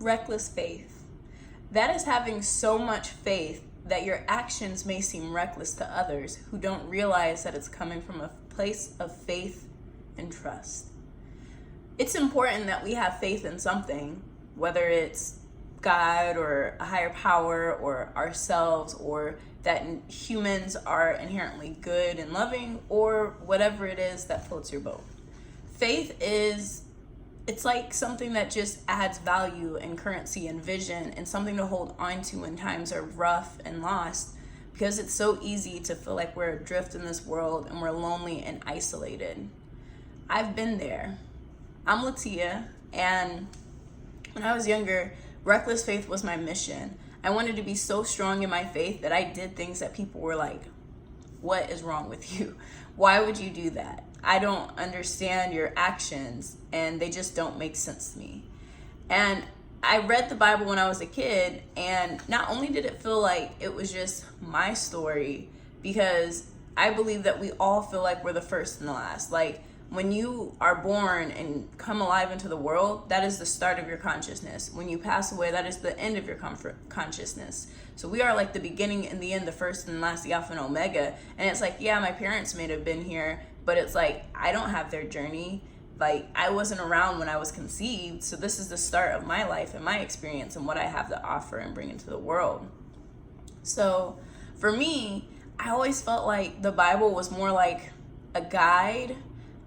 reckless faith. That is having so much faith that your actions may seem reckless to others who don't realize that it's coming from a place of faith and trust. It's important that we have faith in something, whether it's God or a higher power or ourselves, or that humans are inherently good and loving, or whatever it is that floats your boat. Faith it's like something that just adds value and currency and vision and something to hold on to when times are rough and lost, because it's so easy to feel like we're adrift in this world and we're lonely and isolated. I've been there. I'm Latia, and when I was younger, reckless faith was my mission. I wanted to be so strong in my faith that I did things that people were like, what is wrong with you? Why would you do that? I don't understand your actions, and they just don't make sense to me. And I read the Bible when I was a kid, and not only did it feel like it was just my story, because I believe that we all feel like we're the first and the last. Like, when you are born and come alive into the world, that is the start of your consciousness. When you pass away, that is the end of your consciousness. So we are like the beginning and the end, the first and last, the Alpha and Omega. And it's like, yeah, my parents may have been here, but it's like, I don't have their journey. Like, I wasn't around when I was conceived. So this is the start of my life and my experience and what I have to offer and bring into the world. So for me, I always felt like the Bible was more like a guide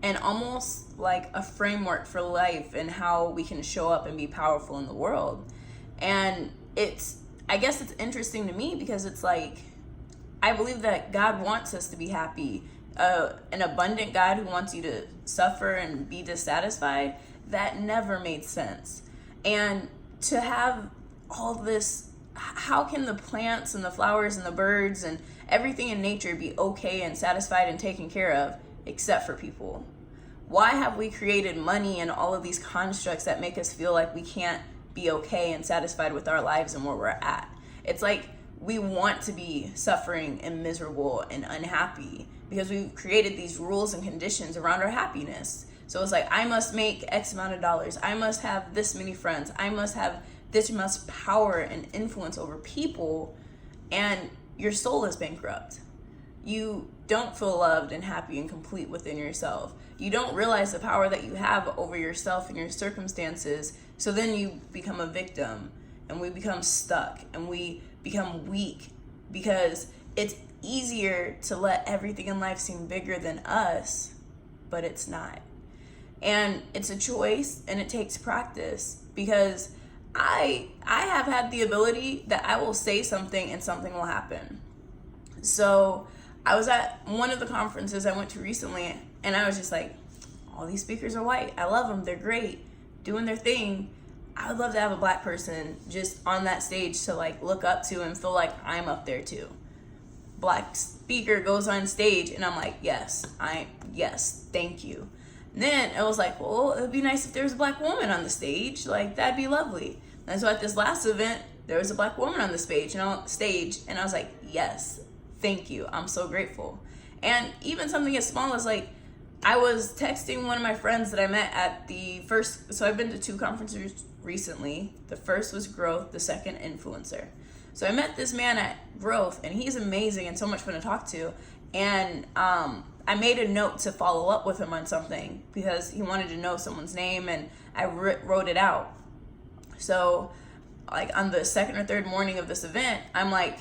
and almost like a framework for life and how we can show up and be powerful in the world. And I guess it's interesting to me because it's like, I believe that God wants us to be happy. An abundant God who wants you to suffer and be dissatisfied, that never made sense. And to have all this, how can the plants and the flowers and the birds and everything in nature be okay and satisfied and taken care of, except for people? Why have we created money and all of these constructs that make us feel like we can't be okay and satisfied with our lives and where we're at? It's like we want to be suffering and miserable and unhappy because we've created these rules and conditions around our happiness. So it's like, I must make X amount of dollars. I must have this many friends. I must have this much power and influence over people. And your soul is bankrupt. You don't feel loved and happy and complete within yourself. You don't realize the power that you have over yourself and your circumstances. So then you become a victim, and we become stuck, and we become weak because it's easier to let everything in life seem bigger than us, but it's not. And it's a choice, and it takes practice, because I have had the ability that I will say something and something will happen. So I was at one of the conferences I went to recently, and I was just like, all these speakers are white. I love them. They're great, doing their thing. I would love to have a black person just on that stage to like look up to and feel like I'm up there too. Black speaker goes on stage, and I'm like, yes, thank you. And then it was like, well, it would be nice if there was a black woman on the stage. Like, that'd be lovely. And so at this last event, there was a black woman on the stage, and I was like, yes, thank you. I'm so grateful. And even something as small as like, I was texting one of my friends that I met at the first, so I've been to 2 conferences recently. The first was Growth, the second Influencer. So I met this man at Growth, and he's amazing and so much fun to talk to. And I made a note to follow up with him on something because he wanted to know someone's name, and I wrote it out. So like on the second or third morning of this event, I'm like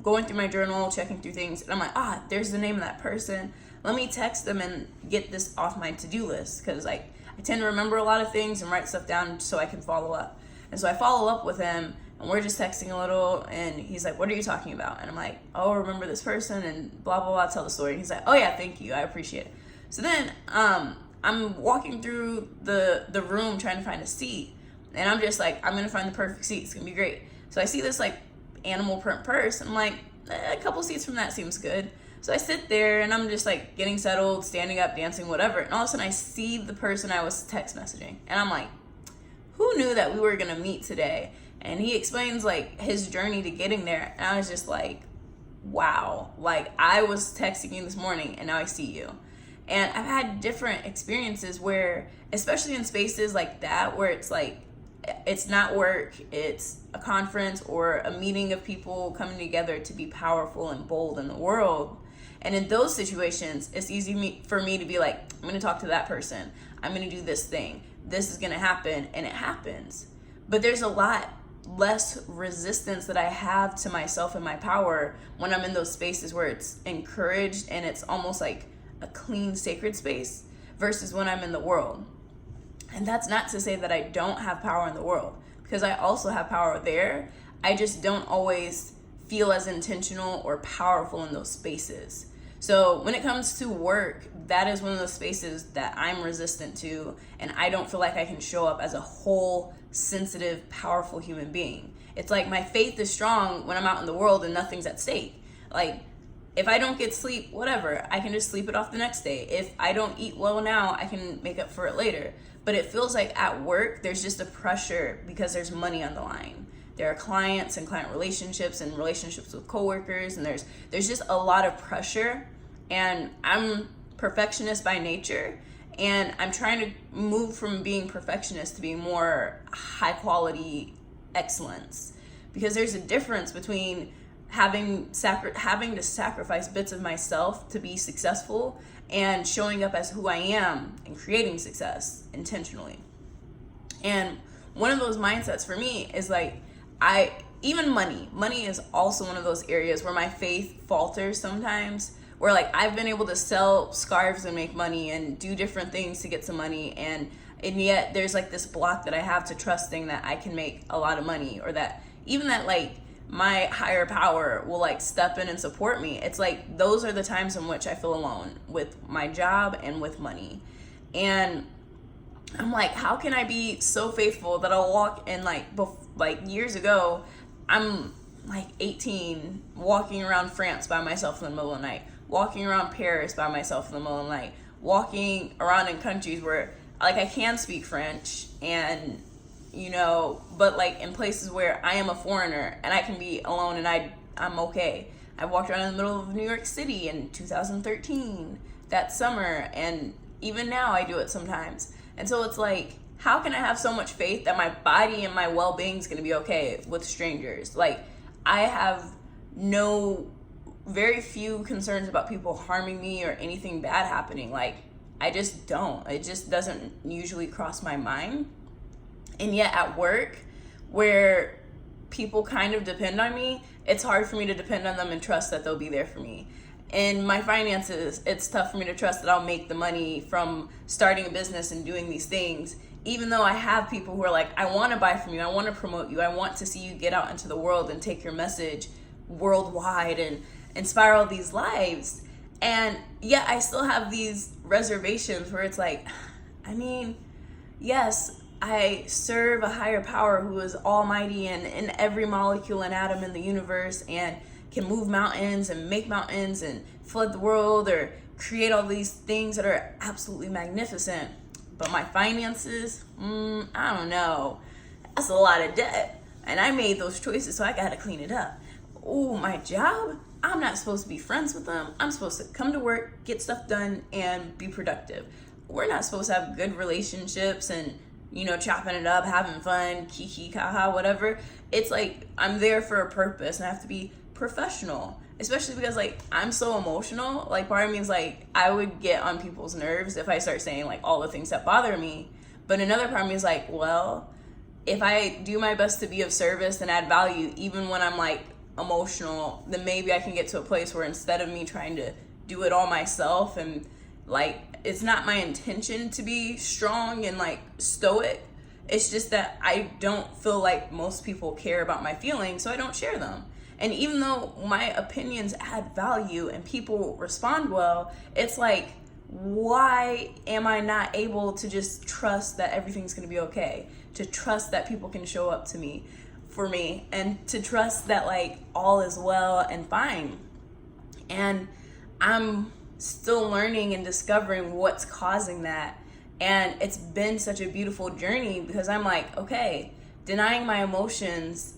going through my journal, checking through things, and I'm like, there's the name of that person. Let me text them and get this off my to-do list, because like I tend to remember a lot of things and write stuff down so I can follow up. And so I follow up with him, and we're just texting a little, and he's like, what are you talking about? And I'm like, remember this person, and blah, blah, blah, tell the story. And he's like, oh yeah, thank you, I appreciate it. So then I'm walking through the room trying to find a seat, and I'm just like, I'm gonna find the perfect seat, it's gonna be great. So I see this like animal print purse, and I'm like, a couple seats from that seems good. So I sit there, and I'm just like getting settled, standing up, dancing, whatever, and all of a sudden I see the person I was text messaging, and I'm like, who knew that we were gonna meet today? And he explains like his journey to getting there, and I was just like, wow, like I was texting you this morning and now I see you. And I've had different experiences where, especially in spaces like that, where it's like It's not work, it's a conference or a meeting of people coming together to be powerful and bold in the world. And in those situations, it's easy for me to be like, I'm going to talk to that person. I'm going to do this thing. This is going to happen. And it happens. But there's a lot less resistance that I have to myself and my power when I'm in those spaces where it's encouraged and it's almost like a clean, sacred space versus when I'm in the world. And that's not to say that I don't have power in the world, because I also have power there. I just don't always feel as intentional or powerful in those spaces. So when it comes to work, that is one of those spaces that I'm resistant to, and I don't feel like I can show up as a whole, sensitive, powerful human being. It's like my faith is strong when I'm out in the world and nothing's at stake. Like, if I don't get sleep, whatever, I can just sleep it off the next day. If I don't eat well now, I can make up for it later. But it feels like at work, there's just a pressure because there's money on the line. There are clients and client relationships and relationships with coworkers, and there's just a lot of pressure. And I'm perfectionist by nature, and I'm trying to move from being perfectionist to being more high quality excellence, because there's a difference between having to sacrifice bits of myself to be successful and showing up as who I am and creating success intentionally. And one of those mindsets for me is like, even money is also one of those areas where my faith falters sometimes, where like I've been able to sell scarves and make money and do different things to get some money, and yet there's like this block that I have to trusting that I can make a lot of money, or that even that like my higher power will like step in and support me. It's like those are the times in which I feel alone with my job and with money. And I'm like, how can I be so faithful that I'll walk in like years ago, I'm like 18, walking around France by myself in the middle of the night, walking around Paris by myself in the middle of the night, walking around in countries where like I can speak French, and but like in places where I am a foreigner and I can be alone and I'm okay. I walked around in the middle of New York City in 2013 that summer, and even now I do it sometimes. And so it's like, how can I have so much faith that my body and my well-being is going to be okay with strangers? Like, I have very few concerns about people harming me or anything bad happening. Like, I just don't. It just doesn't usually cross my mind. And yet at work, where people kind of depend on me, it's hard for me to depend on them and trust that they'll be there for me. In my finances, it's tough for me to trust that I'll make the money from starting a business and doing these things, even though I have people who are like, I want to buy from you, I want to promote you, I want to see you get out into the world and take your message worldwide and inspire all these lives. And yet I still have these reservations where it's like, I mean, yes, I serve a higher power who is almighty and in every molecule and atom in the universe, and can move mountains and make mountains and flood the world or create all these things that are absolutely magnificent. But my finances, I don't know. That's a lot of debt. And I made those choices, so I got to clean it up. Oh, my job, I'm not supposed to be friends with them. I'm supposed to come to work, get stuff done, and be productive. We're not supposed to have good relationships and chopping it up, having fun, kiki, kaha, whatever. It's like, I'm there for a purpose and I have to be professional, especially because like I'm so emotional. Like, part of me is like, I would get on people's nerves if I start saying like all the things that bother me. But another part of me is like, well, if I do my best to be of service and add value, even when I'm like emotional, then maybe I can get to a place where instead of me trying to do it all myself, and like, it's not my intention to be strong and like stoic. It's just that I don't feel like most people care about my feelings, so I don't share them. And even though my opinions add value and people respond well, it's like, why am I not able to just trust that everything's going to be okay? To trust that people can show up to me, for me, and to trust that like all is well and fine. And I'm still learning and discovering what's causing that. And it's been such a beautiful journey, because I'm like, okay, denying my emotions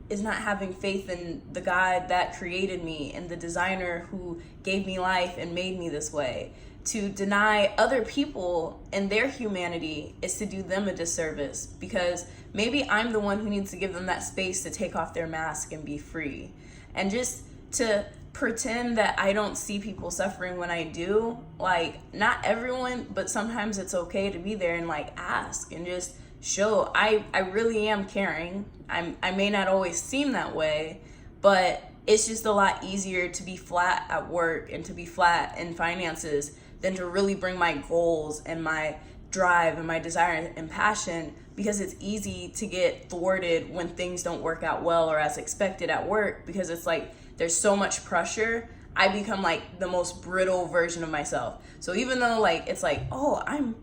is not having faith in the God that created me and the designer who gave me life and made me this way. to deny other people and their humanity is to do them a disservice, because maybe I'm the one who needs to give them that space to take off their mask and be free. And just to pretend that I don't see people suffering when I do, like, not everyone, but sometimes it's okay to be there and like ask and just show I really am caring. I may not always seem that way, but it's just a lot easier to be flat at work and to be flat in finances than to really bring my goals and my drive and my desire and passion, because it's easy to get thwarted when things don't work out well or as expected at work, because it's like there's so much pressure. I become like the most brittle version of myself. So even though like it's like, oh, I'm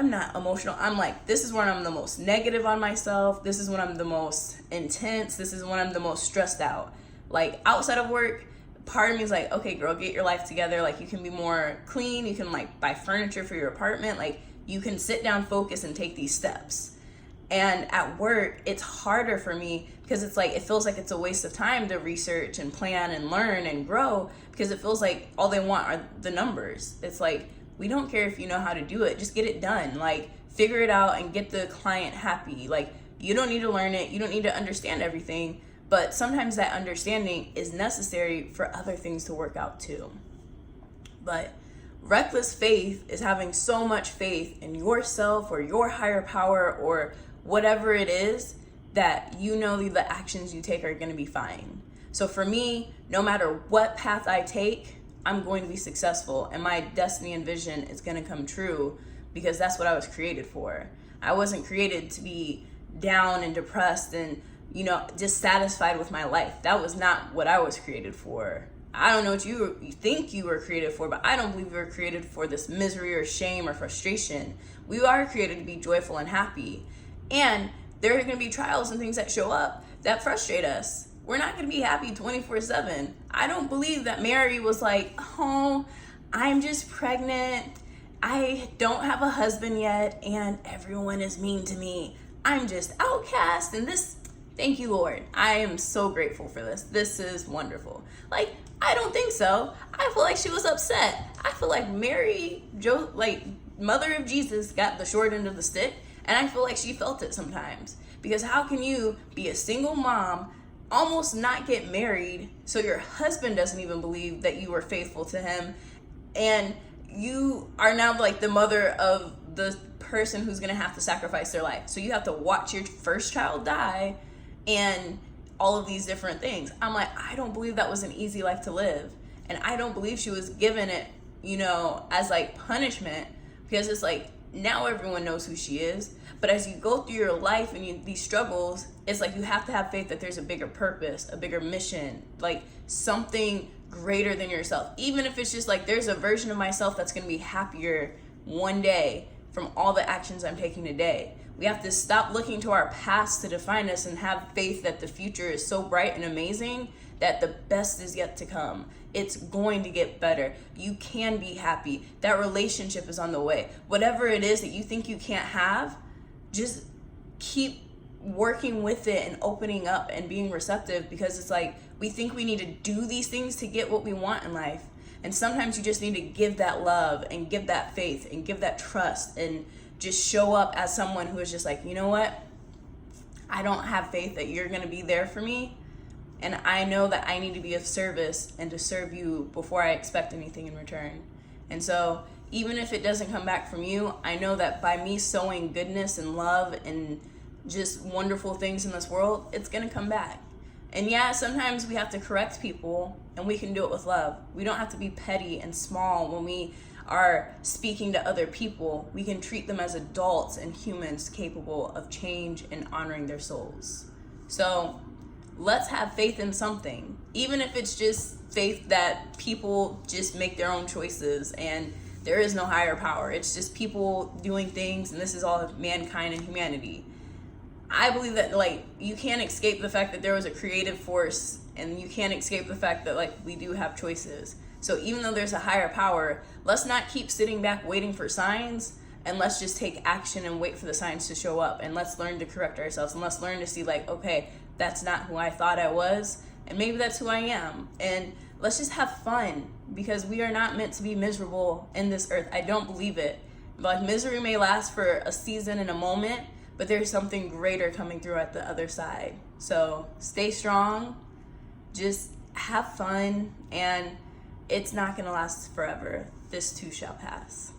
not emotional, I'm like, this is when I'm the most negative on myself, this is when I'm the most intense, this is when I'm the most stressed out. Like outside of work, part of me is like, okay, girl, get your life together. Like you can be more clean, you can like buy furniture for your apartment, like you can sit down, focus, and take these steps. And at work, it's harder for me because it's like, it feels like it's a waste of time to research and plan and learn and grow, because it feels like all they want are the numbers. It's like, we don't care if you know how to do it, just get it done. Like figure it out and get the client happy. Like you don't need to learn it, you don't need to understand everything, but sometimes that understanding is necessary for other things to work out too. But reckless faith is having so much faith in yourself or your higher power or whatever it is that you know the actions you take are going to be fine. So for me, no matter what path I take, I'm going to be successful and my destiny and vision is going to come true, because that's what I was created for. I wasn't created to be down and depressed and dissatisfied with my life. That was not what I was created for. I don't know what you think you were created for, but I don't believe we were created for this misery or shame or frustration. We are created to be joyful and happy. And there are going to be trials and things that show up that frustrate us. We're not going to be happy 24/7. I don't believe that Mary was like, oh, I'm just pregnant, I don't have a husband yet, and everyone is mean to me. I'm just outcast, and this, thank you, Lord. I am so grateful for this. This is wonderful. Like, I don't think so. I feel like she was upset. I feel like Mary, mother of Jesus, got the short end of the stick, and I feel like she felt it sometimes. Because how can you be a single mom, almost not get married, so your husband doesn't even believe that you were faithful to him, and you are now like the mother of the person who's gonna have to sacrifice their life. So you have to watch your first child die and all of these different things. I'm like, I don't believe that was an easy life to live. And I don't believe she was given it, as like punishment, because it's like, now everyone knows who she is. But as you go through your life and these struggles, it's like you have to have faith that there's a bigger purpose, a bigger mission, like something greater than yourself. Even if it's just like, there's a version of myself that's gonna be happier one day from all the actions I'm taking today. We have to stop looking to our past to define us and have faith that the future is so bright and amazing that the best is yet to come. It's going to get better. You can be happy. That relationship is on the way. Whatever it is that you think you can't have, just keep working with it and opening up and being receptive, because it's like we think we need to do these things to get what we want in life. And sometimes you just need to give that love and give that faith and give that trust and just show up as someone who is just like, you know what? I don't have faith that you're going to be there for me. And I know that I need to be of service and to serve you before I expect anything in return. And so even if it doesn't come back from you, I know that by me sowing goodness and love and just wonderful things in this world, it's going to come back. And yeah, sometimes we have to correct people, and we can do it with love. We don't have to be petty and small when we are speaking to other people. We can treat them as adults and humans capable of change and honoring their souls. So let's have faith in something, even if it's just faith that people just make their own choices and there is no higher power. It's just people doing things, and this is all of mankind and humanity. I believe that you can't escape the fact that there was a creative force, and you can't escape the fact that we do have choices. So even though there's a higher power, let's not keep sitting back waiting for signs, and let's just take action and wait for the signs to show up, and let's learn to correct ourselves, and let's learn to see okay, that's not who I thought I was. And maybe that's who I am. And let's just have fun, because we are not meant to be miserable in this earth. I don't believe it. Like, misery may last for a season and a moment, but there's something greater coming through at the other side. So stay strong, just have fun, and it's not going to last forever. This too shall pass.